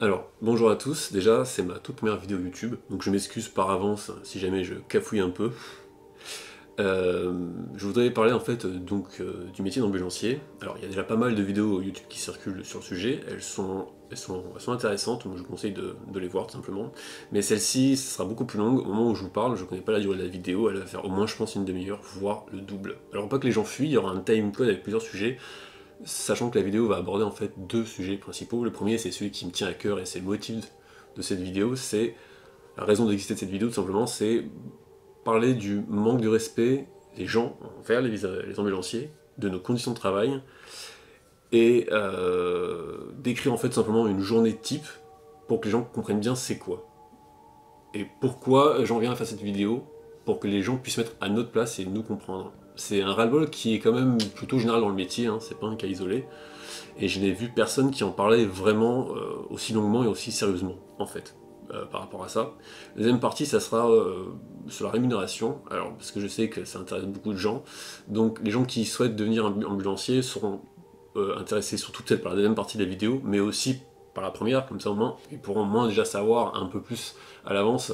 Alors, bonjour à tous, déjà c'est ma toute première vidéo YouTube, donc je m'excuse par avance si jamais je cafouille un peu. Je voudrais parler en fait du métier d'ambulancier. Alors il y a déjà pas mal de vidéos YouTube qui circulent sur le sujet, elles sont intéressantes, donc je vous conseille de les voir tout simplement. Mais celle-ci sera beaucoup plus longue, au moment où je vous parle, je connais pas la durée de la vidéo, elle va faire au moins je pense une demi-heure, voire le double. Alors pas que les gens fuient, il y aura un timecode avec plusieurs sujets, sachant que la vidéo va aborder en fait deux sujets principaux. Le premier c'est celui qui me tient à cœur et c'est le motif de cette vidéo, c'est la raison d'exister de cette vidéo tout simplement, c'est parler du manque de respect des gens envers les ambulanciers, de nos conditions de travail, et décrire en fait simplement une journée type pour que les gens comprennent bien c'est quoi. Et pourquoi j'en viens à faire cette vidéo, pour que les gens puissent mettre à notre place et nous comprendre. C'est un ras-le-bol qui est quand même plutôt général dans le métier, hein, c'est pas un cas isolé, et je n'ai vu personne qui en parlait vraiment aussi longuement et aussi sérieusement, en fait. Par rapport à ça. La deuxième partie, ça sera sur la rémunération, alors parce que je sais que ça intéresse beaucoup de gens, donc les gens qui souhaitent devenir ambulanciers seront intéressés surtout peut-être par la deuxième partie de la vidéo, mais aussi par la première, comme ça au moins, ils pourront au moins déjà savoir un peu plus à l'avance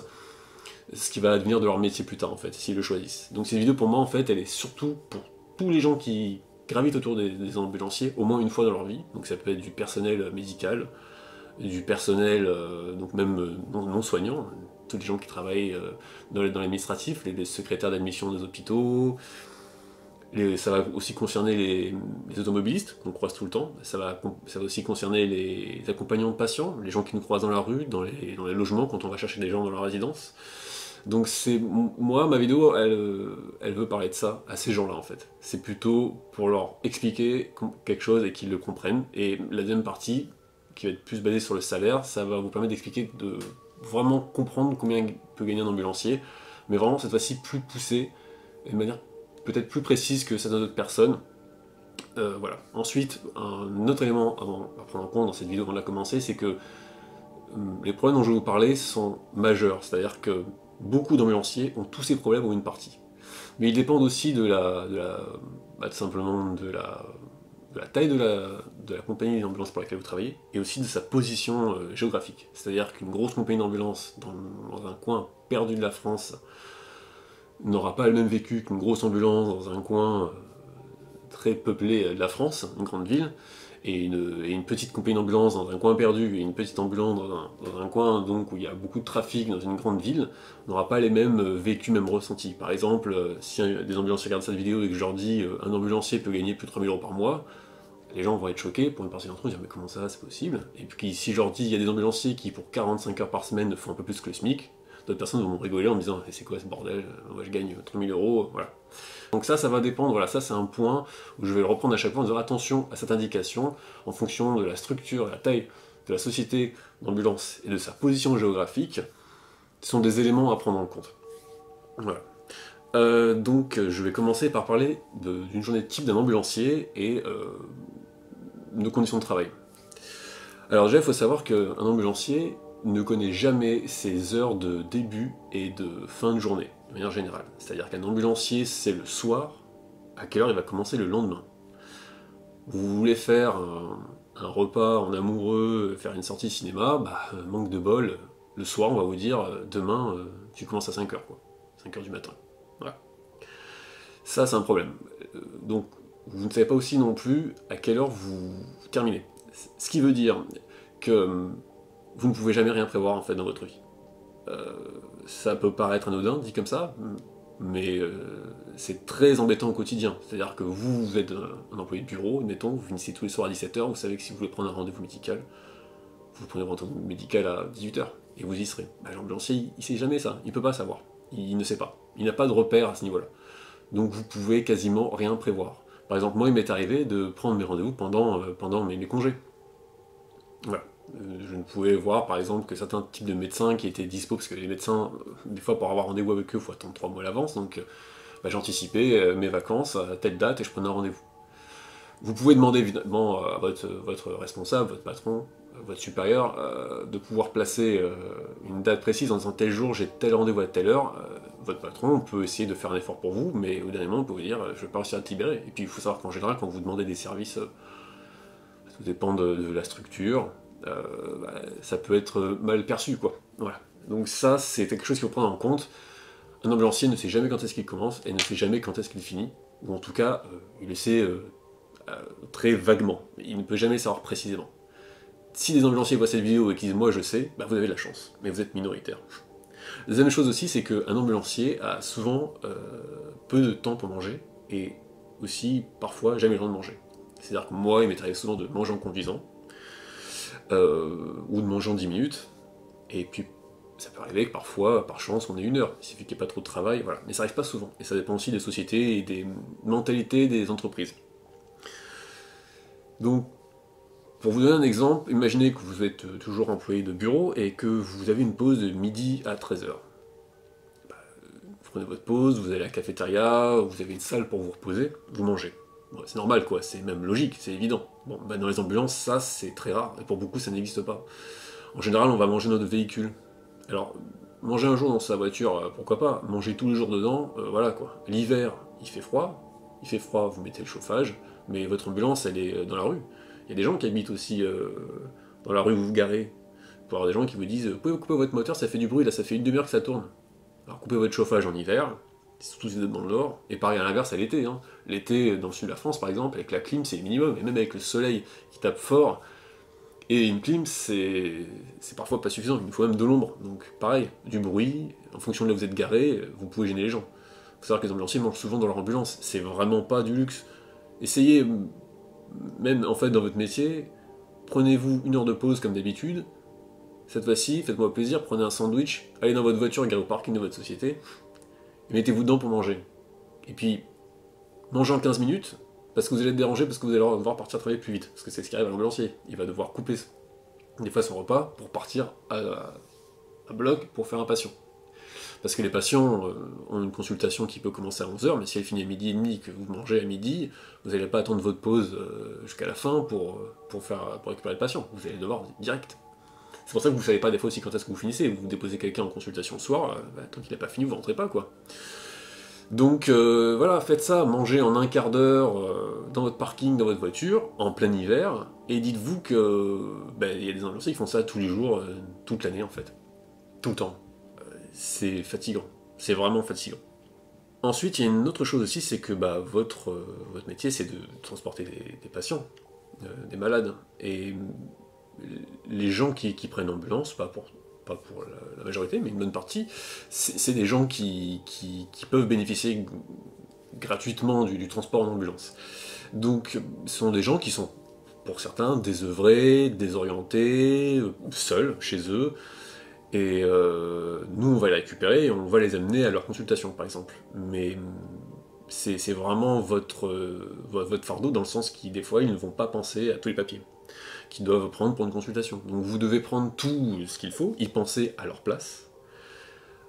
ce qui va devenir de leur métier plus tard en fait, s'ils le choisissent. Donc cette vidéo pour moi en fait, elle est surtout pour tous les gens qui gravitent autour des ambulanciers, au moins une fois dans leur vie, donc ça peut être du personnel médical, du personnel, donc même non soignant, tous les gens qui travaillent dans l'administratif, les secrétaires d'admission des hôpitaux, ça va aussi concerner les automobilistes qu'on croise tout le temps, ça va aussi concerner les accompagnants de patients, les gens qui nous croisent dans la rue, dans les logements quand on va chercher des gens dans leur résidence. Donc moi, ma vidéo, elle veut parler de ça à ces gens-là en fait. C'est plutôt pour leur expliquer quelque chose et qu'ils le comprennent. Et la deuxième partie, qui va être plus basée sur le salaire, ça va vous permettre d'expliquer, de vraiment comprendre combien peut gagner un ambulancier, mais vraiment cette fois-ci plus poussé, et de manière peut-être plus précise que certaines autres personnes. Voilà. Ensuite, un autre élément à prendre en compte dans cette vidéo avant de la commencer, c'est que les problèmes dont je vais vous parler sont majeurs, c'est-à-dire que beaucoup d'ambulanciers ont tous ces problèmes ou une partie. Mais ils dépendent aussi tout simplement de la taille de la compagnie d'ambulance pour laquelle vous travaillez, et aussi de sa position géographique. C'est-à-dire qu'une grosse compagnie d'ambulance dans un coin perdu de la France n'aura pas le même vécu qu'une grosse ambulance dans un coin très peuplé de la France, une grande ville, et une petite compagnie d'ambulance dans un coin perdu, et une petite ambulance dans un coin donc, où il y a beaucoup de trafic dans une grande ville, n'aura pas les mêmes vécus, mêmes ressentis. Par exemple, si des ambulanciers regardent cette vidéo et que je leur dis un ambulancier peut gagner plus de 3 000 € par mois, les gens vont être choqués, pour une partie d'entre eux, dire mais comment ça, c'est possible? Et puis si je leur dis il y a des ambulanciers qui pour 45 heures par semaine font un peu plus que le SMIC, d'autres personnes vont rigoler en me disant c'est quoi ce bordel, moi je gagne 3 000 €, voilà. Donc ça va dépendre, voilà, ça c'est un point où je vais le reprendre à chaque fois en disant attention à cette indication, en fonction de la structure et la taille de la société d'ambulance et de sa position géographique, ce sont des éléments à prendre en compte. Voilà. Donc je vais commencer par parler d'une journée type d'un ambulancier et nos conditions de travail. Alors déjà il faut savoir qu'un ambulancier ne connaît jamais ses heures de début et de fin de journée, de manière générale. C'est-à-dire qu'un ambulancier sait le soir à quelle heure il va commencer le lendemain. Vous voulez faire un repas en amoureux, faire une sortie cinéma, manque de bol, le soir on va vous dire demain tu commences à 5h, quoi. 5h du matin. Voilà. Ça c'est un problème. Donc vous ne savez pas aussi non plus à quelle heure vous terminez. Ce qui veut dire que vous ne pouvez jamais rien prévoir en fait dans votre vie. Ça peut paraître anodin dit comme ça, mais c'est très embêtant au quotidien. C'est-à-dire que vous êtes un employé de bureau, admettons, vous finissez tous les soirs à 17h, vous savez que si vous voulez prendre un rendez-vous médical, vous prenez un rendez-vous médical à 18h, et vous y serez. L'ambulancier, il sait jamais ça, il peut pas savoir, il ne sait pas. Il n'a pas de repère à ce niveau-là. Donc vous pouvez quasiment rien prévoir. Par exemple, moi il m'est arrivé de prendre mes rendez-vous pendant mes congés. Voilà. Je ne pouvais voir par exemple que certains types de médecins qui étaient dispo, parce que les médecins, des fois pour avoir rendez-vous avec eux, il faut attendre 3 mois à l'avance, donc j'anticipais mes vacances à telle date et je prenais un rendez-vous. Vous pouvez demander évidemment à votre responsable, votre patron, votre supérieur, de pouvoir placer une date précise en disant tel jour j'ai tel rendez-vous à telle heure. Votre patron peut essayer de faire un effort pour vous, mais au dernier moment, il peut vous dire je ne vais pas réussir à te libérer. Et puis il faut savoir qu'en général, quand vous demandez des services, tout dépend de la structure. ça peut être mal perçu, quoi. Voilà. Donc ça, c'est quelque chose qu'il faut prendre en compte. Un ambulancier ne sait jamais quand est-ce qu'il commence, et ne sait jamais quand est-ce qu'il finit, ou en tout cas, il le sait très vaguement. Il ne peut jamais savoir précisément. Si des ambulanciers voient cette vidéo et qu'ils disent « moi je sais », vous avez de la chance, mais vous êtes minoritaire. La deuxième chose aussi, c'est qu'un ambulancier a souvent peu de temps pour manger, et aussi, parfois, jamais le temps de manger. C'est-à-dire que moi, il m'est arrivé souvent de manger en conduisant, ou de manger en 10 minutes, et puis ça peut arriver que parfois, par chance, on ait 1 heure, il suffit qu'il n'y ait pas trop de travail, voilà. Mais ça arrive pas souvent, et ça dépend aussi des sociétés et des mentalités des entreprises. Donc, pour vous donner un exemple, imaginez que vous êtes toujours employé de bureau et que vous avez une pause de midi à 13h. Vous prenez votre pause, vous allez à la cafétéria, vous avez une salle pour vous reposer, vous mangez. Bon, c'est normal quoi, c'est même logique, c'est évident. Bon, dans les ambulances, ça c'est très rare, et pour beaucoup ça n'existe pas. En général, on va manger notre véhicule. Alors, manger un jour dans sa voiture, pourquoi pas, manger tous les jours dedans, voilà quoi. L'hiver, il fait froid, vous mettez le chauffage, mais votre ambulance elle est dans la rue. Il y a des gens qui habitent aussi dans la rue où vous vous garez. Vous pouvez avoir des gens qui vous disent « Vous pouvez couper votre moteur, ça fait du bruit, là ça fait 1/2 heure que ça tourne. » Alors coupez votre chauffage en hiver, surtout si vous êtes dans le nord, et pareil à l'inverse à l'été. Hein. L'été, dans le sud de la France par exemple, avec la clim c'est le minimum, et même avec le soleil qui tape fort, et une clim c'est parfois pas suffisant, il nous faut même de l'ombre. Donc pareil, du bruit, en fonction de là où vous êtes garé, vous pouvez gêner les gens. Il faut savoir que les ambulanciers mangent souvent dans leur ambulance, c'est vraiment pas du luxe. Essayez, même en fait dans votre métier, prenez-vous 1 heure de pause comme d'habitude, cette fois-ci, faites-moi plaisir, prenez un sandwich, allez dans votre voiture, garez au parking de votre société, et mettez-vous dedans pour manger. Et puis, mangez en 15 minutes, parce que vous allez être dérangé, parce que vous allez devoir partir travailler plus vite, parce que c'est ce qui arrive à l'ambulancier. Il va devoir couper des fois son repas pour partir à bloc pour faire un patient. Parce que les patients ont une consultation qui peut commencer à 11h, mais si elle finit à 12h30 que vous mangez à midi, vous n'allez pas attendre votre pause jusqu'à la fin pour récupérer le patient. Vous allez devoir direct. C'est pour ça que vous savez pas des fois aussi quand est-ce que vous finissez. Vous déposez quelqu'un en consultation le soir, tant qu'il n'a pas fini, vous rentrez pas quoi. Donc voilà, faites ça, mangez en 1/4 d'heure dans votre parking, dans votre voiture, en plein hiver, et dites-vous que il y a des ambulanciers qui font ça tous les jours, toute l'année en fait. Tout le temps. C'est fatigant. C'est vraiment fatigant. Ensuite, il y a une autre chose aussi, c'est que votre métier, c'est de transporter des patients, des malades. Et les gens qui prennent l'ambulance, pas pour la majorité, mais une bonne partie, c'est des gens qui peuvent bénéficier gratuitement du transport en ambulance. Donc, ce sont des gens qui sont, pour certains, désœuvrés, désorientés, seuls, chez eux, et nous, on va les récupérer et on va les amener à leur consultation, par exemple. Mais c'est vraiment votre fardeau, dans le sens qu'ils, des fois, ils ne vont pas penser à tous les papiers qu'ils doivent prendre pour une consultation. Donc vous devez prendre tout ce qu'il faut, y penser à leur place,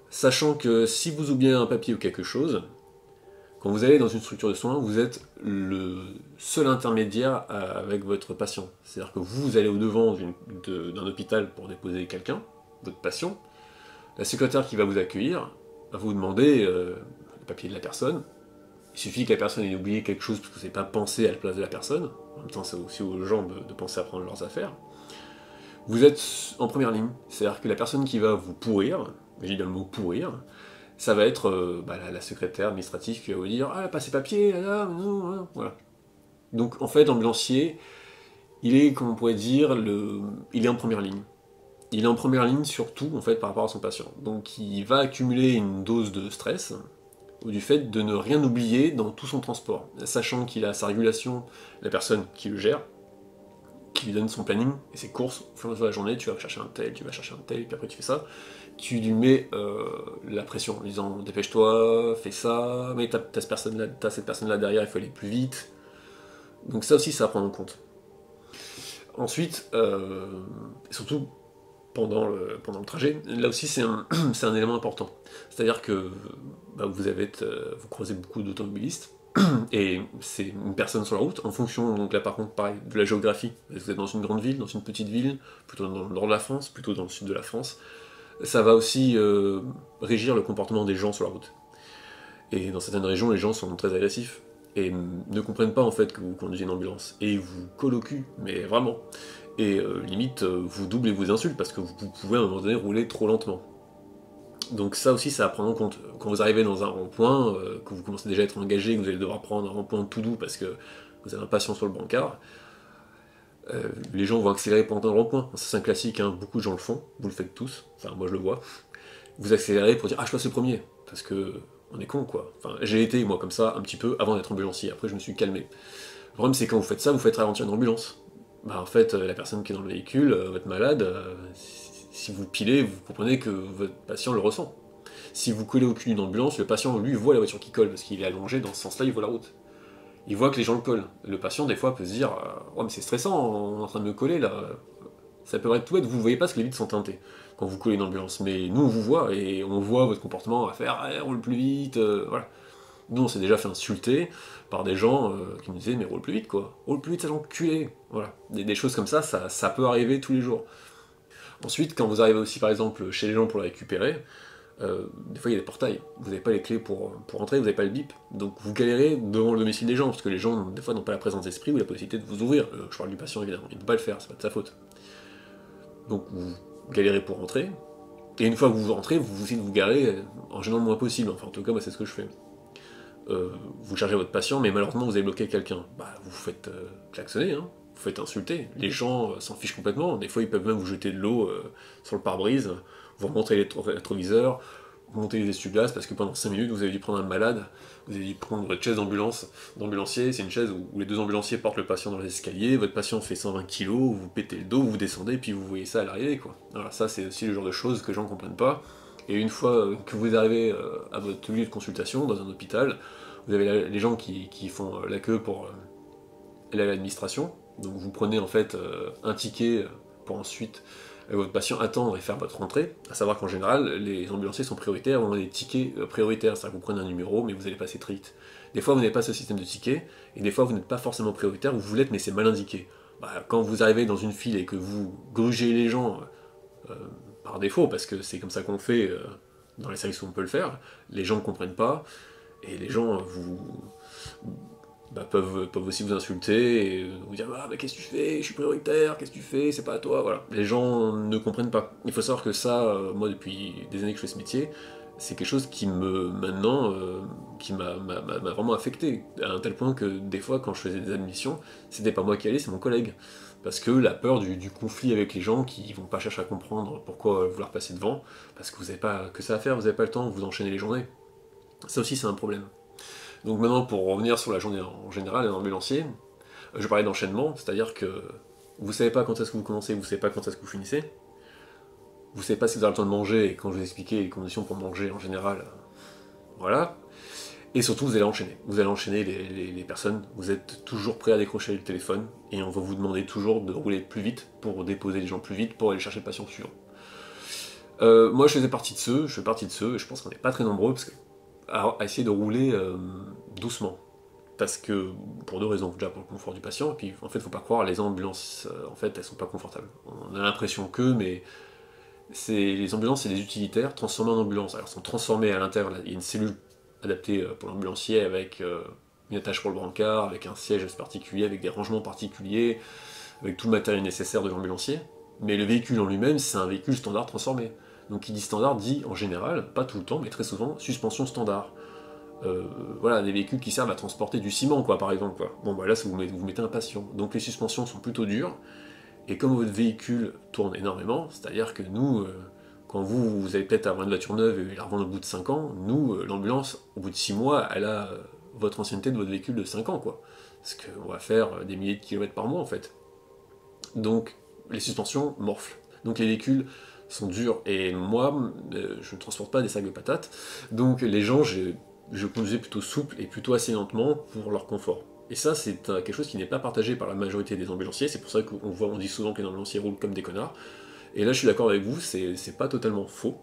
sachant que si vous oubliez un papier ou quelque chose, quand vous allez dans une structure de soins, vous êtes le seul intermédiaire avec votre patient. C'est-à-dire que vous allez au-devant d'un hôpital pour déposer quelqu'un, votre patient, la secrétaire qui va vous accueillir va vous demander le papier de la personne. Il suffit que la personne ait oublié quelque chose parce que vous n'avez pas pensé à la place de la personne. En même temps, c'est aussi aux gens de penser à prendre leurs affaires. Vous êtes en première ligne. C'est-à-dire que la personne qui va vous pourrir, j'ai dit le mot pourrir, ça va être la secrétaire administrative qui va vous dire « Ah, pas ces papiers, là, non, voilà. » Donc en fait, l'ambulancier, il est, comme on pourrait dire, il est en première ligne. Il est en première ligne surtout, en fait, par rapport à son patient. Donc il va accumuler une dose de stress, ou du fait de ne rien oublier dans tout son transport, sachant qu'il a sa régulation, la personne qui le gère, qui lui donne son planning et ses courses au fur et à mesure de la journée, tu vas chercher un tel, tu vas chercher un tel, puis après tu fais ça, tu lui mets la pression en lui disant dépêche-toi, fais ça, mais t'as cette personne-là derrière, il faut aller plus vite. Donc ça aussi, ça à prendre en compte. Ensuite, surtout pendant le trajet, là aussi c'est un élément important. C'est-à-dire que vous croisez beaucoup d'automobilistes, et c'est une personne sur la route, en fonction, donc là par contre, pareil, de la géographie. Vous êtes dans une grande ville, dans une petite ville, plutôt dans le nord de la France, plutôt dans le sud de la France, ça va aussi régir le comportement des gens sur la route. Et dans certaines régions, les gens sont très agressifs, et ne comprennent pas en fait que vous conduisez une ambulance, et ils vous colloquent, mais vraiment. et limite vous double et vous insulte, parce que vous pouvez à un moment donné rouler trop lentement. Donc ça aussi, ça à prendre en compte. Quand vous arrivez dans un rond-point, que vous commencez déjà à être engagé, que vous allez devoir prendre un rond-point tout doux parce que vous avez un patient sur le brancard, les gens vont accélérer pendant le rond-point. Ça c'est un classique, hein, beaucoup de gens le font, vous le faites tous, enfin moi je le vois. Vous accélérez pour dire ah je passe le premier, parce que on est con quoi. Enfin j'ai été moi comme ça un petit peu avant d'être ambulancier, après je me suis calmé. Le problème c'est quand vous faites ça, vous faites ralentir une ambulance. Bah en fait la personne qui est dans le véhicule, votre malade, si vous pilez, vous comprenez que votre patient le ressent. Si vous collez au cul d'une ambulance, le patient lui voit la voiture qui colle, parce qu'il est allongé dans ce sens-là, il voit la route. Il voit que les gens le collent. Le patient, des fois, peut se dire oh, mais c'est stressant, on est en train de me coller là. Ça peut être tout bête, vous ne voyez pas parce que les vitres sont teintées quand vous collez une ambulance. Mais nous, on vous voit et on voit votre comportement à faire roule plus vite, voilà. Nous, on s'est déjà fait insulter par des gens qui nous disaient mais roule plus vite quoi, roule plus vite, sale enculé. Voilà. Des choses comme ça peut arriver tous les jours. Ensuite, quand vous arrivez aussi par exemple chez les gens pour les récupérer, des fois il y a des portails, vous n'avez pas les clés pour entrer, vous n'avez pas le bip, donc vous galérez devant le domicile des gens, parce que les gens des fois n'ont pas la présence d'esprit ou la possibilité de vous ouvrir. Je parle du patient évidemment, il ne peut pas le faire, c'est pas de sa faute. Donc vous galérez pour rentrer, et une fois que vous rentrez, vous essayez de vous garer en gênant le moins possible, enfin en tout cas moi c'est ce que je fais. Vous chargez votre patient, mais malheureusement vous avez bloqué quelqu'un, bah vous faites klaxonner, hein. Vous faites insulter, les gens s'en fichent complètement, des fois ils peuvent même vous jeter de l'eau sur le pare-brise, vous remontez les rétroviseurs, vous montez les essuie-glaces, parce que pendant 5 minutes vous avez dû prendre un malade, vous avez dû prendre votre chaise d'ambulancier, c'est une chaise où les deux ambulanciers portent le patient dans les escaliers, votre patient fait 120 kg, vous pétez le dos, vous descendez, puis vous voyez ça à l'arrivée, quoi. Voilà, ça c'est aussi le genre de choses que les gens ne comprennent pas, et une fois que vous arrivez à votre lieu de consultation, dans un hôpital, vous avez les gens qui font la queue pour aller à l'administration, donc vous prenez en fait un ticket pour ensuite votre patient attendre et faire votre rentrée, à savoir qu'en général, les ambulanciers sont prioritaires, on a des tickets prioritaires, c'est-à-dire que vous prenez un numéro, mais vous allez passer très vite. Des fois, vous n'avez pas ce système de tickets, et des fois, vous n'êtes pas forcément prioritaire, vous l'êtes, mais c'est mal indiqué. Bah, quand vous arrivez dans une file et que vous grugez les gens par défaut, parce que c'est comme ça qu'on fait dans les services où on peut le faire, les gens ne comprennent pas, et les gens peuvent aussi vous insulter et vous dire ah mais qu'est-ce que tu fais, je suis prioritaire, qu'est-ce que tu fais, c'est pas à toi, voilà. Les gens ne comprennent pas. Il faut savoir que ça, moi depuis des années que je fais ce métier, c'est quelque chose qui qui m'a vraiment affecté, à un tel point que des fois quand je faisais des admissions, c'était pas moi qui allais, c'est mon collègue. Parce que la peur du conflit avec les gens qui vont pas chercher à comprendre pourquoi vouloir passer devant, parce que vous n'avez pas que ça à faire, vous n'avez pas le temps, vous enchaînez les journées. Ça aussi c'est un problème. Donc maintenant, pour revenir sur la journée en général, un ambulancier, je parlais d'enchaînement, c'est-à-dire que vous savez pas quand est-ce que vous commencez, vous savez pas quand est-ce que vous finissez, vous savez pas si vous avez le temps de manger, et quand je vous expliquais les conditions pour manger en général, voilà, et surtout vous allez enchaîner. Vous allez enchaîner les personnes, vous êtes toujours prêt à décrocher le téléphone, et on va vous demander toujours de rouler plus vite, pour déposer les gens plus vite, pour aller chercher le patient suivant. Moi je fais partie de ceux, et je pense qu'on n'est pas très nombreux, parce que à essayer de rouler doucement. Parce que, pour deux raisons, déjà pour le confort du patient, et puis en fait, faut pas croire, les ambulances, en fait, elles sont pas confortables. On a l'impression que, mais les ambulances, c'est des utilitaires transformés en ambulances. Alors, elles sont transformées à l'intérieur, il y a une cellule adaptée pour l'ambulancier, avec une attache pour le brancard, avec un siège particulier, avec des rangements particuliers, avec tout le matériel nécessaire de l'ambulancier. Mais le véhicule en lui-même, c'est un véhicule standard transformé. Donc qui dit standard dit en général, pas tout le temps, mais très souvent, suspension standard. Voilà, des véhicules qui servent à transporter du ciment, quoi, par exemple. Quoi. Bon, bah là, vous mettez un patient. Donc les suspensions sont plutôt dures, et comme votre véhicule tourne énormément, c'est-à-dire que nous, quand vous avez peut-être à vendre une voiture neuve et la revendre au bout de 5 ans, nous, l'ambulance, au bout de 6 mois, elle a votre ancienneté de votre véhicule de 5 ans, quoi. Parce qu'on va faire des milliers de kilomètres par mois, en fait. Donc, les suspensions morflent. Donc les véhicules sont durs, et moi, je ne transporte pas des sacs de patates, donc les gens, je conduisais plutôt souple et plutôt assez lentement pour leur confort. Et ça, c'est quelque chose qui n'est pas partagé par la majorité des ambulanciers, c'est pour ça on dit souvent que les ambulanciers roulent comme des connards, et là je suis d'accord avec vous, c'est pas totalement faux.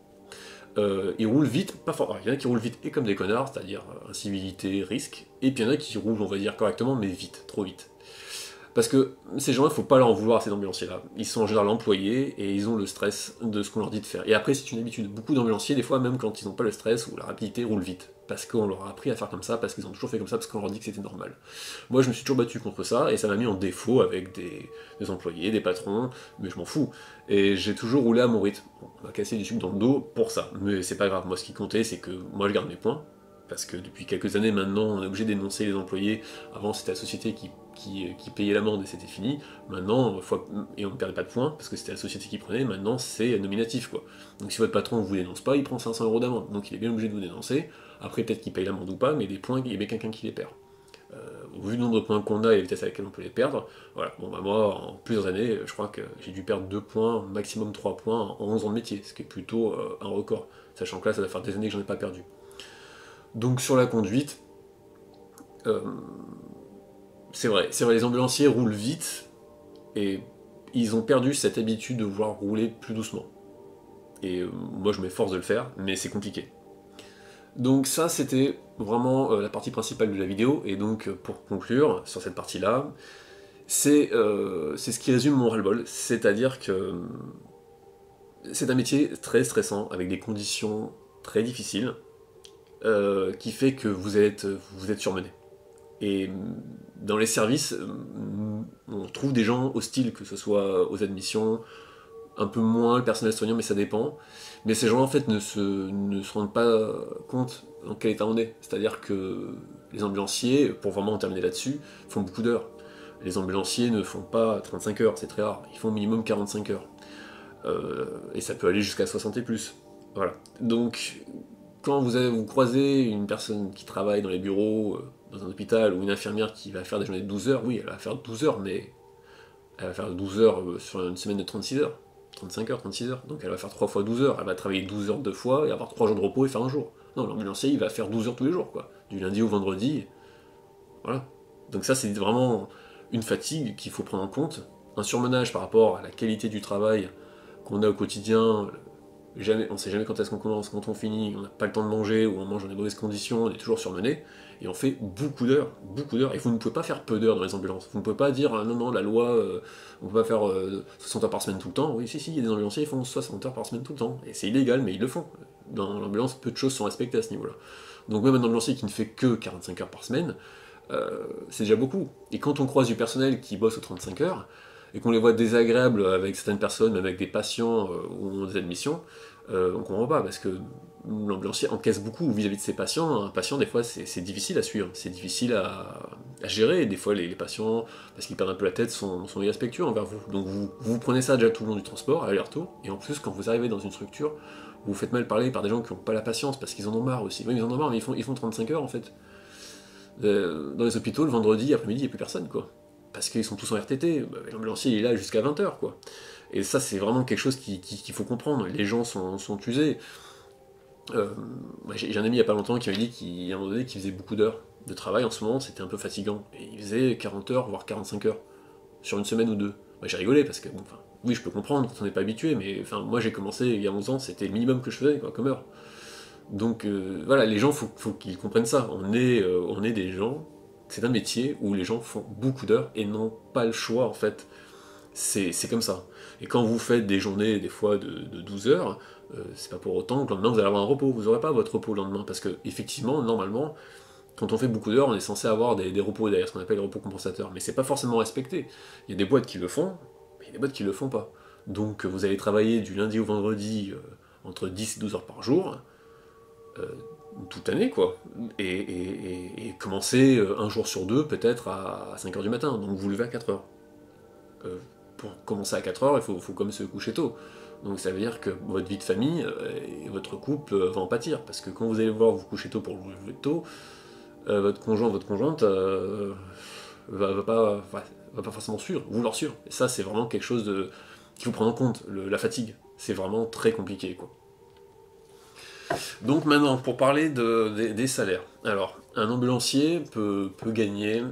Ils roulent vite, pas fort. Il y en a qui roulent vite et comme des connards, c'est-à-dire incivilité, risque, et puis il y en a qui roulent, on va dire, correctement, mais vite, trop vite. Parce que ces gens-là, il faut pas leur en vouloir à ces ambulanciers-là. Ils sont en général employés et ils ont le stress de ce qu'on leur dit de faire. Et après, c'est une habitude. Beaucoup d'ambulanciers, des fois, même quand ils n'ont pas le stress ou la rapidité, roulent vite. Parce qu'on leur a appris à faire comme ça, parce qu'ils ont toujours fait comme ça, parce qu'on leur dit que c'était normal. Moi, je me suis toujours battu contre ça et ça m'a mis en défaut avec des employés, des patrons, mais je m'en fous. Et j'ai toujours roulé à mon rythme. Bon, on m'a cassé du sucre dans le dos pour ça. Mais c'est pas grave. Moi, ce qui comptait, c'est que moi, je garde mes points. Parce que depuis quelques années maintenant, on est obligé de dénoncer les employés. Avant, c'était la société qui payait l'amende et c'était fini. Maintenant, et on ne perdait pas de points parce que c'était la société qui prenait. Maintenant, c'est nominatif, quoi. Donc si votre patron ne vous dénonce pas, il prend 500 € d'amende. Donc il est bien obligé de vous dénoncer. Après, peut-être qu'il paye l'amende ou pas, mais des points, il y a bien quelqu'un qui les perd. Vu le nombre de points qu'on a et la vitesse à laquelle on peut les perdre, voilà. Bon, bah moi, en plusieurs années, je crois que j'ai dû perdre 2 points, maximum 3 points en 11 ans de métier, ce qui est plutôt un record. Sachant que là, ça doit faire des années que j'en ai pas perdu. Donc sur la conduite, euh, c'est vrai, les ambulanciers roulent vite et ils ont perdu cette habitude de vouloir rouler plus doucement. Et moi je m'efforce de le faire, mais c'est compliqué. Donc ça c'était vraiment la partie principale de la vidéo, et donc pour conclure sur cette partie-là, c'est ce qui résume mon ras-le-bol, c'est-à-dire que c'est un métier très stressant, avec des conditions très difficiles, qui fait que vous êtes surmené. Et dans les services, on trouve des gens hostiles, que ce soit aux admissions, un peu moins le personnel soignant, mais ça dépend. Mais ces gens en fait ne se rendent pas compte dans quel état on est. C'est-à-dire que les ambulanciers, pour vraiment en terminer là-dessus, font beaucoup d'heures. Les ambulanciers ne font pas 35 heures, c'est très rare. Ils font au minimum 45 heures. Et ça peut aller jusqu'à 60 et plus. Voilà. Donc, quand vous croisez une personne qui travaille dans les bureaux, dans un hôpital, ou une infirmière qui va faire des journées de 12 heures, oui, elle va faire 12 heures, mais elle va faire 12 heures sur une semaine de 36 heures. 35 heures, 36 heures. Donc elle va faire 3 fois 12 heures. Elle va travailler 12 heures 2 fois et avoir 3 jours de repos et faire un jour. Non, l'ambulancier, il va faire 12 heures tous les jours, quoi. Du lundi au vendredi. Voilà. Donc ça, c'est vraiment une fatigue qu'il faut prendre en compte. Un surmenage par rapport à la qualité du travail qu'on a au quotidien. On sait jamais quand est-ce qu'on commence, quand on finit, on n'a pas le temps de manger, ou on mange dans des mauvaises conditions, on est toujours surmené, et on fait beaucoup d'heures, et vous ne pouvez pas faire peu d'heures dans les ambulances. Vous ne pouvez pas dire, ah, non, non, la loi, on ne peut pas faire 60 heures par semaine tout le temps. Oui, si, il y a des ambulanciers, ils font 60 heures par semaine tout le temps, et c'est illégal, mais ils le font. Dans l'ambulance, peu de choses sont respectées à ce niveau-là. Donc même un ambulancier qui ne fait que 45 heures par semaine, c'est déjà beaucoup. Et quand on croise du personnel qui bosse aux 35 heures, et qu'on les voit désagréables avec certaines personnes, même avec des patients ou des admissions, on comprend pas, parce que l'ambulancier encaisse beaucoup vis-à-vis de ses patients. Un patient, des fois, c'est difficile à suivre, c'est difficile à gérer, et des fois, les patients, parce qu'ils perdent un peu la tête, sont irrespectueux envers vous. Donc vous prenez ça déjà tout le long du transport, à l'aller-retour, et en plus, quand vous arrivez dans une structure, vous vous faites mal parler par des gens qui n'ont pas la patience, parce qu'ils en ont marre aussi. Oui, ils en ont marre, mais ils font 35 heures, en fait. Dans les hôpitaux, le vendredi après-midi, il n'y a plus personne, quoi. Parce qu'ils sont tous en RTT, l'ambulancier il est là jusqu'à 20 heures, quoi. Et ça, c'est vraiment quelque chose qu'il faut comprendre. Les gens sont usés. J'ai un ami il n'y a pas longtemps qui m'a dit qu'à un moment donné, qu'il faisait beaucoup d'heures de travail en ce moment, c'était un peu fatigant. Et il faisait 40 heures, voire 45 heures, sur une semaine ou deux. J'ai rigolé parce que, bon, oui, je peux comprendre quand on n'est pas habitué, mais moi j'ai commencé il y a 11 ans, c'était le minimum que je faisais, quoi, comme heure. Donc voilà, les gens, faut qu'ils comprennent ça. On est des gens, c'est un métier où les gens font beaucoup d'heures et n'ont pas le choix en fait. C'est comme ça. Et quand vous faites des journées, des fois de 12 heures, c'est pas pour autant que le lendemain vous allez avoir un repos. Vous n'aurez pas votre repos le lendemain. Parce que, effectivement, normalement, quand on fait beaucoup d'heures, on est censé avoir des repos derrière, ce qu'on appelle les repos compensateurs. Mais c'est pas forcément respecté. Il y a des boîtes qui le font, mais il y a des boîtes qui le font pas. Donc vous allez travailler du lundi au vendredi entre 10 et 12 heures par jour, euh, toute année, quoi. Et commencer un jour sur deux, peut-être à 5 heures du matin. Donc vous levez à 4 heures. Pour commencer à 4 heures, il faut quand même se coucher tôt. Donc ça veut dire que votre vie de famille et votre couple va en pâtir. Parce que quand vous allez voir vous coucher tôt pour vous lever tôt, votre conjoint, votre conjointe va pas forcément suivre, vouloir suivre. Et ça, c'est vraiment quelque chose qu'il faut prendre en compte. La fatigue, c'est vraiment très compliqué, quoi. Donc maintenant, pour parler des salaires. Alors, un ambulancier peut gagner,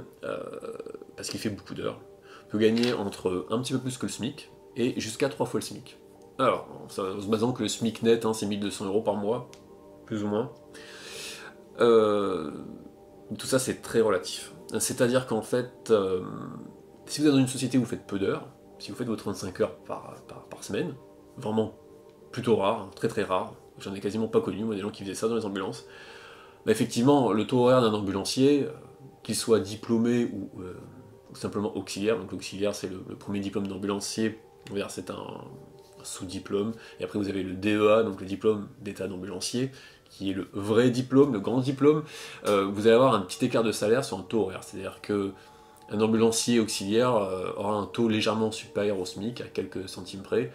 parce qu'il fait beaucoup d'heures, peut gagner entre un petit peu plus que le SMIC et jusqu'à 3 fois le SMIC. Alors, en se basant que le SMIC net, c'est 1200 € par mois, plus ou moins. Tout ça, c'est très relatif. C'est-à-dire qu'en fait, Si vous êtes dans une société où vous faites peu d'heures, si vous faites vos 35 heures par semaine, vraiment plutôt rare, très très rare, j'en ai quasiment pas connu, moi, des gens qui faisaient ça dans les ambulances, bah, effectivement, le taux horaire d'un ambulancier, qu'il soit diplômé ou simplement auxiliaire, donc l'auxiliaire c'est le premier diplôme d'ambulancier, on va dire c'est un sous-diplôme, et après vous avez le DEA, donc le diplôme d'état d'ambulancier, qui est le vrai diplôme, le grand diplôme, vous allez avoir un petit écart de salaire sur un taux horaire, c'est-à-dire que un ambulancier auxiliaire aura un taux légèrement supérieur au SMIC, à quelques centimes près,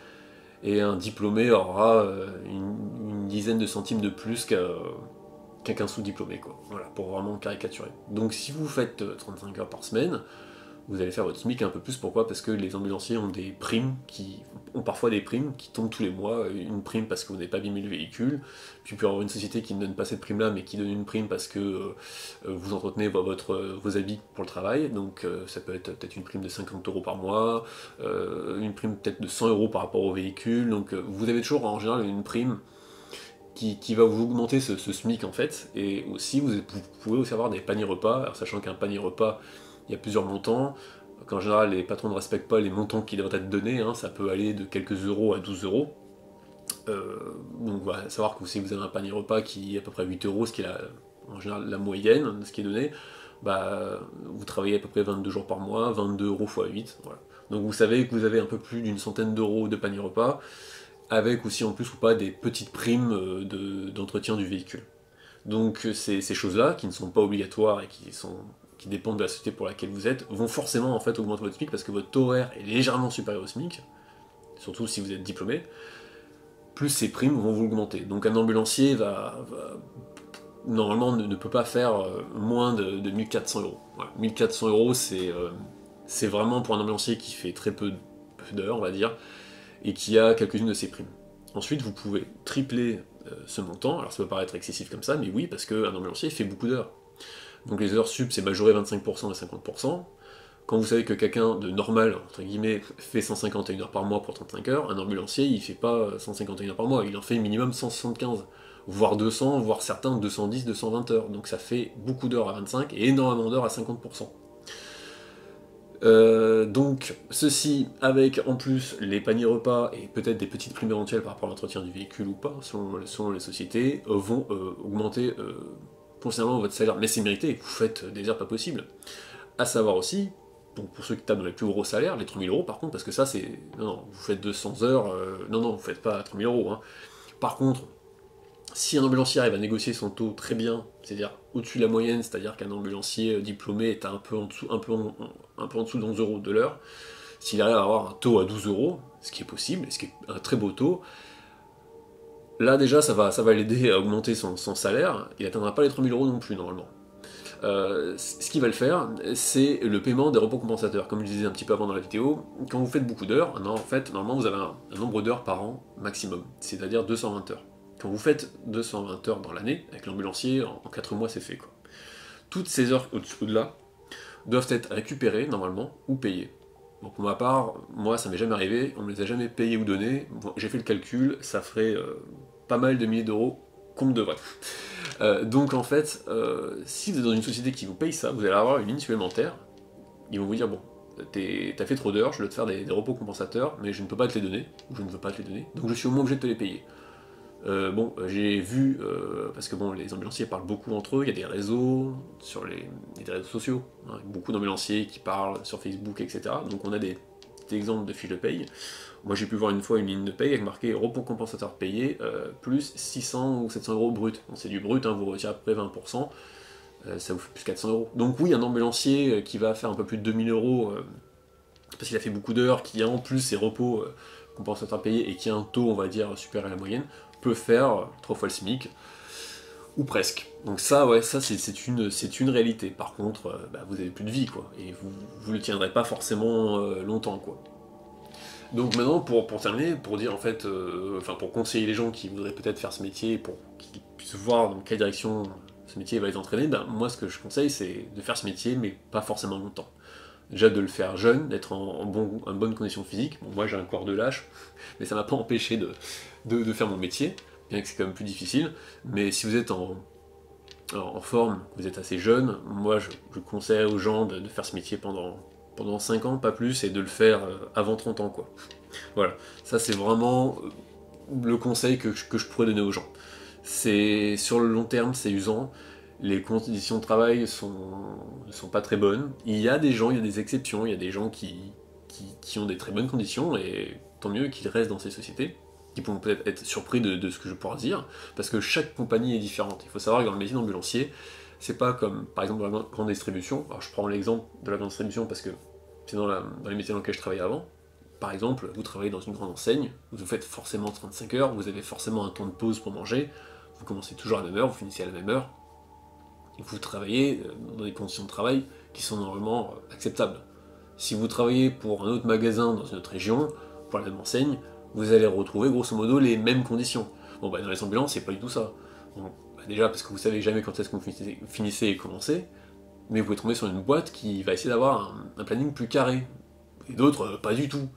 et un diplômé aura une dizaine de centimes de plus qu'un sous-diplômé, quoi. Voilà, pour vraiment caricaturer. Donc si vous faites 35 heures par semaine, vous allez faire votre SMIC un peu plus. Pourquoi? Parce que les ambulanciers ont des primes ont parfois des primes qui tombent tous les mois. Une prime parce que vous n'avez pas abîmé le véhicule, puis il peut y avoir une société qui ne donne pas cette prime-là, mais qui donne une prime parce que vous entretenez vos habits pour le travail. Donc ça peut être peut-être une prime de 50 euros par mois, une prime peut-être de 100 euros par rapport au véhicule. Donc vous avez toujours en général une prime qui va vous augmenter ce SMIC en fait. Et aussi vous pouvez aussi avoir des paniers repas, alors, sachant qu'un panier repas, il y a plusieurs montants, qu'en général les patrons ne respectent pas les montants qui devraient être donnés, hein, ça peut aller de quelques euros à 12 euros. Donc voilà, savoir que si vous avez un panier repas qui est à peu près 8 euros, ce qui est en général la moyenne de ce qui est donné, bah, vous travaillez à peu près 22 jours par mois, 22 euros x 8, voilà. Donc vous savez que vous avez un peu plus d'une centaine d'euros de panier repas, avec aussi en plus ou pas des petites primes d'entretien du véhicule. Donc ces choses-là, qui ne sont pas obligatoires et qui dépendent de la société pour laquelle vous êtes, vont forcément en fait augmenter votre SMIC parce que votre taux horaire est légèrement supérieur au SMIC, surtout si vous êtes diplômé, plus ces primes vont vous augmenter. Donc un ambulancier normalement ne peut pas faire moins de 1400 euros. Voilà. 1400 euros, c'est vraiment pour un ambulancier qui fait très peu d'heures, on va dire, et qui a quelques-unes de ces primes. Ensuite, vous pouvez tripler ce montant. Alors ça peut paraître excessif comme ça, mais oui, parce qu'un ambulancier fait beaucoup d'heures. Donc les heures sup, c'est majoré 25% et 50%. Quand vous savez que quelqu'un de normal, entre guillemets, fait 151 heures par mois pour 35 heures, un ambulancier, il fait pas 151 heures par mois, il en fait minimum 175, voire 200, voire certains 210, 220 heures. Donc ça fait beaucoup d'heures à 25 et énormément d'heures à 50%. Donc ceci avec en plus les paniers repas et peut-être des petites primes éventuelles par rapport à l'entretien du véhicule ou pas, selon les sociétés, vont augmenter considérablement votre salaire, mais c'est mérité, vous faites des heures pas possibles. À savoir aussi, donc pour ceux qui tapent dans les plus gros salaires, les 3000 euros par contre, parce que ça c'est... Non, vous faites 200 heures, non, vous faites pas 3000 euros. Hein. Par contre, si un ambulancier arrive à négocier son taux très bien, c'est-à-dire au-dessus de la moyenne, c'est-à-dire qu'un ambulancier diplômé est un peu en dessous, un peu en dessous de 11 euros de l'heure, s'il arrive à avoir un taux à 12 euros, ce qui est possible, ce qui est un très beau taux, là déjà ça va l'aider à augmenter son salaire, il n'atteindra pas les 3000 euros non plus normalement. Ce qui va le faire, c'est le paiement des repos compensateurs. Comme je disais un petit peu avant dans la vidéo, quand vous faites beaucoup d'heures, en fait, normalement vous avez un nombre d'heures par an maximum, c'est-à-dire 220 heures. Quand vous faites 220 heures dans l'année, avec l'ambulancier, en 4 mois c'est fait, quoi. Toutes ces heures au-delà doivent être récupérées normalement ou payées. Donc pour ma part, moi ça m'est jamais arrivé, on ne me les a jamais payées ou données. Bon, j'ai fait le calcul, ça ferait pas mal de milliers d'euros qu'on me devrait. Donc en fait, si vous êtes dans une société qui vous paye ça, vous allez avoir une ligne supplémentaire. Ils vont vous dire, bon, t'as fait trop d'heures, je dois te faire des repos compensateurs, mais je ne peux pas te les donner, ou je ne veux pas te les donner, donc je suis au moins obligé de te les payer. J'ai vu, parce que bon, les ambulanciers parlent beaucoup entre eux, il y a des réseaux, il y a des réseaux sociaux, hein, beaucoup d'ambulanciers qui parlent sur Facebook, etc. Donc on a des exemples de fiches de paye. Moi j'ai pu voir une fois une ligne de paye avec marqué repos compensateur payé, plus 600 ou 700 euros brut. Bon, c'est du brut, hein, vous retirez à peu près 20%, ça vous fait plus 400 euros. Donc oui, un ambulancier qui va faire un peu plus de 2000 euros, parce qu'il a fait beaucoup d'heures, qui a en plus ses repos compensateurs payés et qui a un taux, on va dire, supérieur à la moyenne, peut faire 3 fois le SMIC, ou presque. Donc ça, ouais, ça c'est une réalité. Par contre, vous avez plus de vie, quoi, et vous le tiendrez pas forcément longtemps, quoi. Donc maintenant, pour terminer, pour dire en fait, pour conseiller les gens qui voudraient peut-être faire ce métier, pour qu'ils puissent voir dans quelle direction ce métier va les entraîner, moi ce que je conseille c'est de faire ce métier, mais pas forcément longtemps. Déjà de le faire jeune, d'être en bonne condition physique. Bon, moi j'ai un corps de lâche, mais ça m'a pas empêché de faire mon métier, bien que c'est quand même plus difficile. Mais si vous êtes en forme, vous êtes assez jeune, moi je conseille aux gens de faire ce métier pendant pendant 5 ans, pas plus, et de le faire avant 30 ans, quoi. Voilà, ça c'est vraiment le conseil que je pourrais donner aux gens. C'est sur le long terme, c'est usant. Les conditions de travail ne sont pas très bonnes. Il y a des gens, il y a des exceptions, il y a des gens qui ont des très bonnes conditions, et tant mieux qu'ils restent dans ces sociétés, qui pourront peut-être être surpris de ce que je pourrais dire, parce que chaque compagnie est différente. Il faut savoir que dans le métier d'ambulancier, c'est pas comme, par exemple, dans la grande distribution. Alors je prends l'exemple de la grande distribution parce que c'est dans les métiers dans lesquels je travaillais avant. Par exemple, vous travaillez dans une grande enseigne, vous faites forcément 35 heures, vous avez forcément un temps de pause pour manger, vous commencez toujours à la même heure, vous finissez à la même heure, et vous travaillez dans des conditions de travail qui sont normalement acceptables. Si vous travaillez pour un autre magasin dans une autre région, pour la même enseigne, vous allez retrouver grosso modo les mêmes conditions. Bon, bah dans les ambulances, c'est pas du tout ça. Bon, bah, déjà parce que vous savez jamais quand est-ce que vous finissez et commencez, mais vous pouvez tomber sur une boîte qui va essayer d'avoir un planning plus carré. Et d'autres, pas du tout.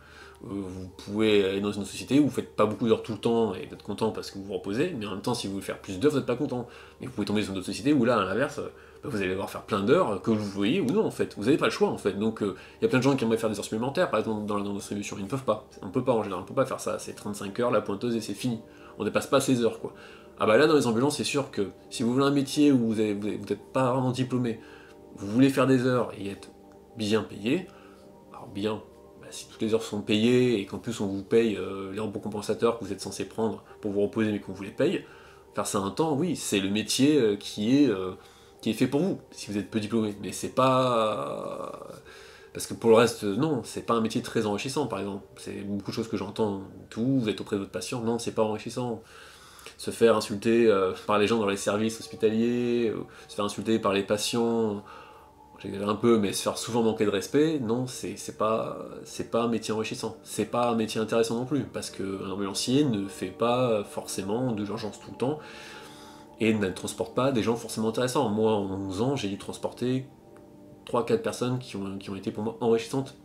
Vous pouvez aller dans une société où vous faites pas beaucoup d'heures tout le temps et vous êtes content parce que vous vous reposez, mais en même temps, si vous voulez faire plus d'heures, vous n'êtes pas content. Mais vous pouvez tomber sur d'autres sociétés où là, à l'inverse, bah, vous allez devoir faire plein d'heures que vous voyez ou non, en fait. Vous n'avez pas le choix, en fait. Donc, il y a plein de gens qui aimeraient faire des heures supplémentaires, par exemple, dans la distribution. Ils ne peuvent pas. On ne peut pas, en général. On ne peut pas faire ça. C'est 35 heures, la pointeuse, et c'est fini. On dépasse pas ces heures, quoi. Ah bah là, dans les ambulances, c'est sûr que si vous voulez un métier où vous n'êtes pas vraiment diplômé, vous voulez faire des heures et être bien payé, alors bien, bah, si toutes les heures sont payées et qu'en plus on vous paye les repos compensateurs que vous êtes censé prendre pour vous reposer mais qu'on vous les paye, faire ça un temps, oui, c'est le métier qui est fait pour vous, si vous êtes peu diplômé. Mais c'est pas... Parce que pour le reste, non, c'est pas un métier très enrichissant, par exemple. C'est beaucoup de choses que j'entends, tout, vous êtes auprès de votre patient, non, c'est pas enrichissant. Se faire insulter par les gens dans les services hospitaliers, se faire insulter par les patients, j'exagère un peu, mais se faire souvent manquer de respect, non, c'est pas un métier enrichissant. C'est pas un métier intéressant non plus, parce qu'un ambulancier ne fait pas forcément de l'urgence tout le temps, et ne transporte pas des gens forcément intéressants. Moi, en 11 ans, j'ai dû transporter 3-4 personnes qui ont été pour moi enrichissantes.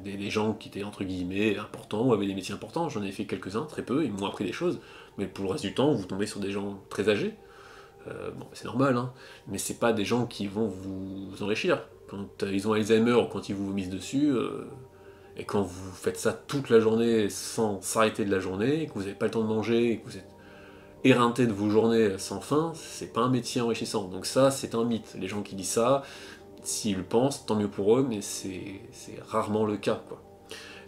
Des gens qui étaient entre guillemets importants ou avaient des métiers importants, j'en ai fait quelques-uns, très peu, ils m'ont appris des choses, mais pour le reste du temps, vous tombez sur des gens très âgés. Bon, c'est normal, hein, mais c'est pas des gens qui vont vous enrichir. Quand ils ont Alzheimer ou quand ils vous vomissent dessus, et quand vous faites ça toute la journée sans s'arrêter de la journée, et que vous n'avez pas le temps de manger, et que vous êtes éreinté de vos journées sans fin, c'est pas un métier enrichissant. Donc ça, c'est un mythe. Les gens qui disent ça, s'ils le pensent, tant mieux pour eux, mais c'est rarement le cas, quoi.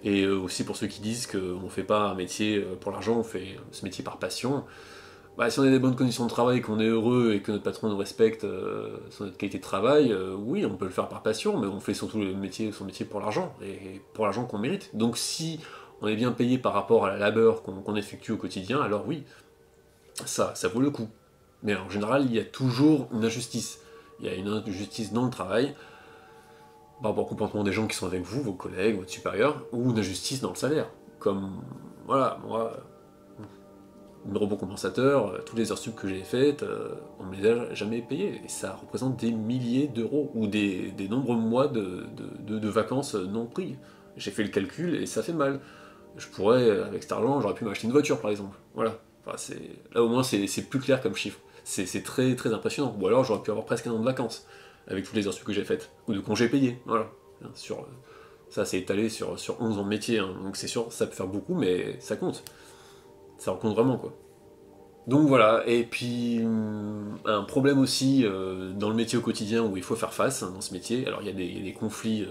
Et aussi pour ceux qui disent qu'on fait pas un métier pour l'argent, on fait ce métier par passion. Bah, si on a des bonnes conditions de travail, qu'on est heureux et que notre patron nous respecte sur notre qualité de travail, oui, on peut le faire par passion, mais on fait surtout son métier pour l'argent, et pour l'argent qu'on mérite. Donc si on est bien payé par rapport à la labeur qu'on effectue au quotidien, alors oui, ça vaut le coup. Mais en général, il y a toujours une injustice. Il y a une injustice dans le travail, par rapport au comportement des gens qui sont avec vous, vos collègues, votre supérieur, ou une injustice dans le salaire. Comme, voilà, moi, mes repos compensateurs, toutes les heures sup que j'ai faites, on ne me les a jamais payées. Et ça représente des milliers d'euros, ou des nombreux mois de vacances non pris. J'ai fait le calcul et ça fait mal. Je pourrais, avec cet argent, j'aurais pu m'acheter une voiture par exemple. Voilà. Enfin, là au moins c'est plus clair comme chiffre. C'est très très impressionnant. Ou alors j'aurais pu avoir presque un an de vacances, avec toutes les heures sup que j'ai faites. Ou de congés payés. Voilà. Ça c'est étalé sur 11 ans de métier, hein. Donc c'est sûr, ça peut faire beaucoup, mais ça compte. Ça en compte vraiment, quoi. Donc voilà, et puis un problème aussi dans le métier au quotidien où il faut faire face, hein, dans ce métier. Alors il y a des conflits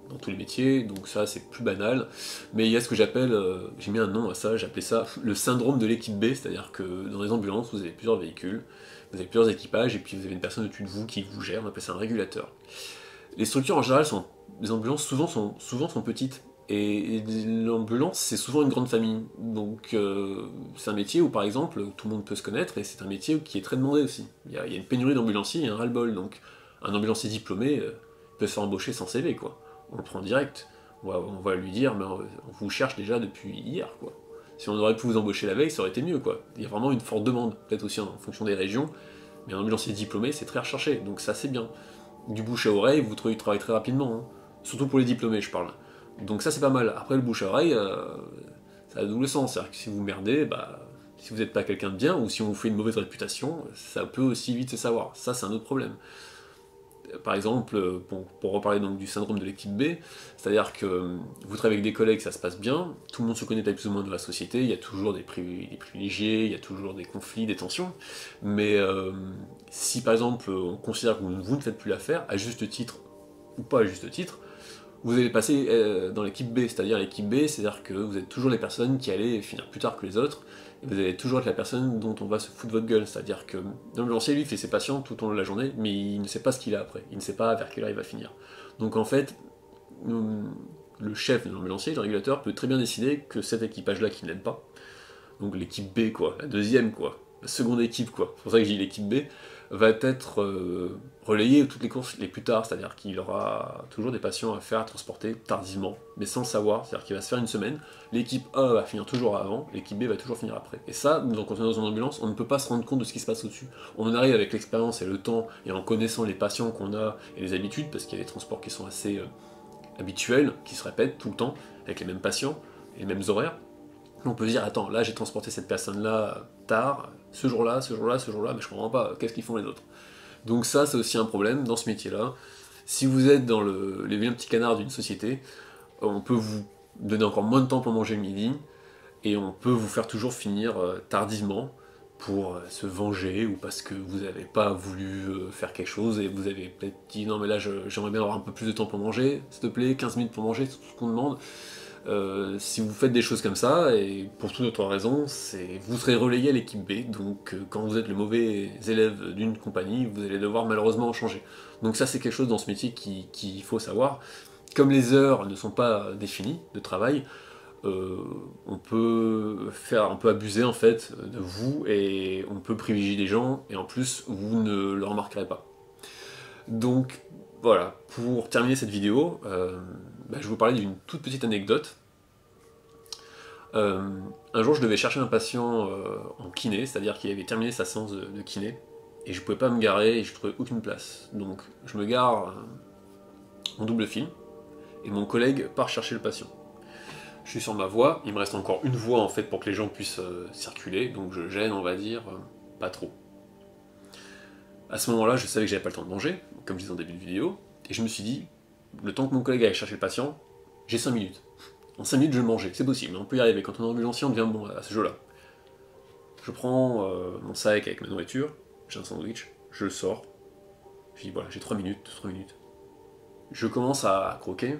dans tous les métiers, donc ça c'est plus banal, mais il y a ce que j'appelle, j'ai mis un nom à ça, j'appelais ça le syndrome de l'équipe B, c'est-à-dire que dans les ambulances vous avez plusieurs véhicules, vous avez plusieurs équipages, et puis vous avez une personne au-dessus de vous qui vous gère, on appelle ça un régulateur. Les structures en général les ambulances souvent sont petites. Et l'ambulance, c'est souvent une grande famille. Donc c'est un métier où, par exemple, tout le monde peut se connaître, et c'est un métier qui est très demandé aussi. Il y a une pénurie d'ambulanciers et un ras-le-bol. Donc un ambulancier diplômé peut se faire embaucher sans CV, quoi. On le prend direct. On va lui dire, mais on vous cherche déjà depuis hier, quoi. Si on aurait pu vous embaucher la veille, ça aurait été mieux, quoi. Il y a vraiment une forte demande, peut-être aussi en fonction des régions, mais un ambulancier diplômé, c'est très recherché, donc ça c'est bien. Du bouche à oreille, vous trouvez du travail très rapidement, hein. Surtout pour les diplômés, je parle. Donc ça c'est pas mal. Après le bouche à oreille, ça a double sens. C'est-à-dire que si vous merdez, bah, si vous n'êtes pas quelqu'un de bien, ou si on vous fait une mauvaise réputation, ça peut aussi vite se savoir. Ça c'est un autre problème. par exemple, pour reparler donc du syndrome de l'équipe B, c'est-à-dire que vous travaillez avec des collègues, ça se passe bien, tout le monde se connaît plus ou moins dans la société, il y a toujours des privilégiés, il y a toujours des conflits, des tensions, mais si par exemple on considère que vous ne faites plus l'affaire, à juste titre ou pas à juste titre, vous allez passer dans l'équipe B, c'est-à-dire l'équipe B, c'est-à-dire que vous êtes toujours les personnes qui allaient finir plus tard que les autres, et vous allez toujours être la personne dont on va se foutre votre gueule, c'est-à-dire que l'ambulancier, lui, fait ses patients tout au long de la journée, mais il ne sait pas ce qu'il a après, il ne sait pas vers quelle heure il va finir. Donc en fait, le chef de l'ambulancier, le régulateur, peut très bien décider que cet équipage-là qui ne l'aide pas, donc l'équipe B, quoi, la deuxième, quoi, la seconde équipe, quoi, c'est pour ça que j'ai dit l'équipe B, va être relayé toutes les courses les plus tard, c'est-à-dire qu'il aura toujours des patients à faire, à transporter tardivement, mais sans le savoir, c'est-à-dire qu'il va se faire une semaine, l'équipe A va finir toujours avant, l'équipe B va toujours finir après. Et ça, quand on est dans une ambulance, on ne peut pas se rendre compte de ce qui se passe au-dessus. On en arrive avec l'expérience et le temps, et en connaissant les patients qu'on a et les habitudes, parce qu'il y a des transports qui sont assez habituels, qui se répètent tout le temps, avec les mêmes patients, et les mêmes horaires. On peut se dire, attends, là j'ai transporté cette personne-là tard, ce jour-là, ce jour-là, ce jour-là, mais je comprends pas, qu'est-ce qu'ils font les autres? Donc ça, c'est aussi un problème dans ce métier-là. Si vous êtes dans les vilains petits canards d'une société, on peut vous donner encore moins de temps pour manger le midi, et on peut vous faire toujours finir tardivement pour se venger, ou parce que vous n'avez pas voulu faire quelque chose, et vous avez peut-être dit, non mais là j'aimerais bien avoir un peu plus de temps pour manger, s'il te plaît, 15 minutes pour manger, c'est tout ce qu'on demande. Si vous faites des choses comme ça, et pour toute autre raison, vous serez relayé à l'équipe B, donc quand vous êtes le mauvais élève d'une compagnie, vous allez devoir malheureusement en changer. Donc ça c'est quelque chose dans ce métier qu'il faut savoir. Comme les heures ne sont pas définies de travail, on peut abuser en fait de vous, et on peut privilégier des gens, et en plus vous ne le remarquerez pas. Donc voilà, pour terminer cette vidéo, je vais vous parler d'une toute petite anecdote. Un jour, je devais chercher un patient en kiné, c'est-à-dire qu'il avait terminé sa séance de kiné, et je pouvais pas me garer, et je trouvais aucune place. Donc je me gare en double fil, et mon collègue part chercher le patient. Je suis sur ma voie, il me reste encore une voie en fait pour que les gens puissent circuler, donc je gêne, on va dire, pas trop. À ce moment-là, je savais que j'avais pas le temps de manger, comme je disais en début de vidéo, et je me suis dit, le temps que mon collègue aille chercher le patient, j'ai 5 minutes. En 5 minutes, je vais manger, c'est possible, on peut y arriver. Quand on est ambulancier, on devient bon à ce jeu-là. Je prends mon sac avec ma nourriture, j'ai un sandwich, je le sors, je dis voilà, j'ai 3 minutes, 3 minutes. Je commence à croquer,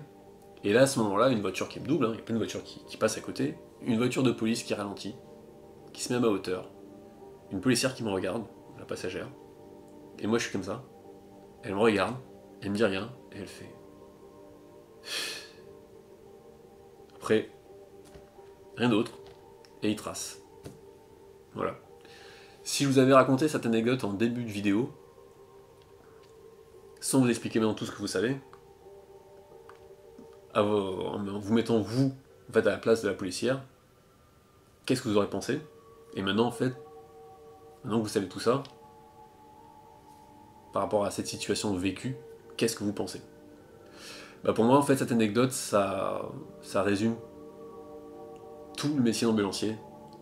et là, à ce moment-là, une voiture qui me double, il y a plein de voitures qui passent à côté, une voiture de police qui ralentit, qui se met à ma hauteur, une policière qui me regarde, la passagère, et moi je suis comme ça, elle me regarde, elle me dit rien, et elle fait... Après, rien d'autre, et il trace. Voilà. Si je vous avais raconté cette anecdote en début de vidéo, sans vous expliquer maintenant tout ce que vous savez, en vous mettant vous en fait, à la place de la policière, qu'est-ce que vous aurez pensé? Et maintenant, en fait, maintenant que vous savez tout ça, par rapport à cette situation vécue, qu'est-ce que vous pensez? Pour moi, en fait, cette anecdote, ça résume tout le métier d'ambulancier,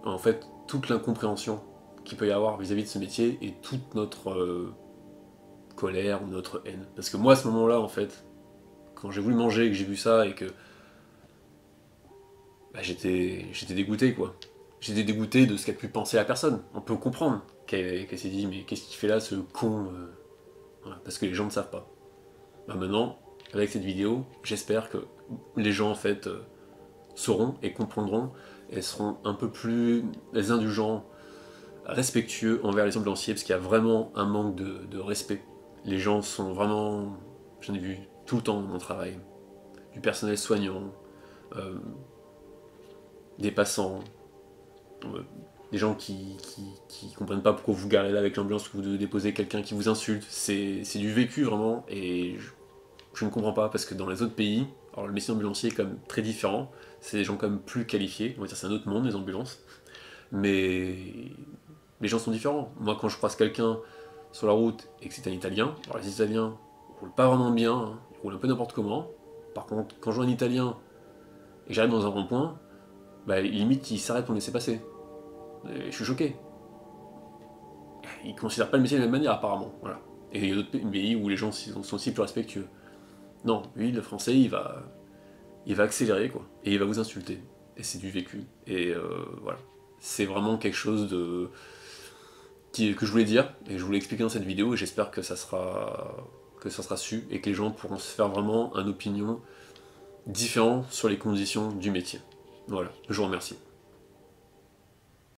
en fait, toute l'incompréhension qu'il peut y avoir vis-à-vis de ce métier, et toute notre colère ou notre haine. Parce que moi, à ce moment-là, en fait, quand j'ai voulu manger et que j'ai vu ça, et que j'étais dégoûté, quoi. J'étais dégoûté de ce qu'a pu penser la personne. On peut comprendre qu'elle s'est dit, mais qu'est-ce qu'il fait là, ce con voilà, parce que les gens ne savent pas. Maintenant, avec cette vidéo, j'espère que les gens, en fait, sauront et comprendront, et seront un peu plus indulgents, respectueux envers les ambulanciers, parce qu'il y a vraiment un manque de respect. Les gens sont vraiment... J'en ai vu tout le temps dans mon travail. Du personnel soignant, des passants, des gens qui comprennent pas pourquoi vous garez là avec l'ambulance, que vous devez déposer quelqu'un qui vous insulte. C'est du vécu vraiment, et je ne comprends pas, parce que dans les autres pays, alors le métier d'ambulancier est quand même très différent, c'est des gens quand même plus qualifiés, on va dire c'est un autre monde les ambulances, mais les gens sont différents. Moi quand je croise quelqu'un sur la route et que c'est un Italien, alors les Italiens roulent pas vraiment bien, ils roulent un peu n'importe comment. Par contre, quand je vois un Italien et que j'arrive dans un rond-point, limite il s'arrête pour me laisser passer. Et je suis choqué. Ils considèrent pas le métier de la même manière apparemment, voilà. Et il y a d'autres pays où les gens sont aussi plus respectueux. Non, lui, le français, il va accélérer, quoi. Et il va vous insulter. Et c'est du vécu. Et voilà. C'est vraiment quelque chose que je voulais dire, et que je voulais expliquer dans cette vidéo, et j'espère que ça sera su, et que les gens pourront se faire vraiment une opinion différente sur les conditions du métier. Voilà, je vous remercie.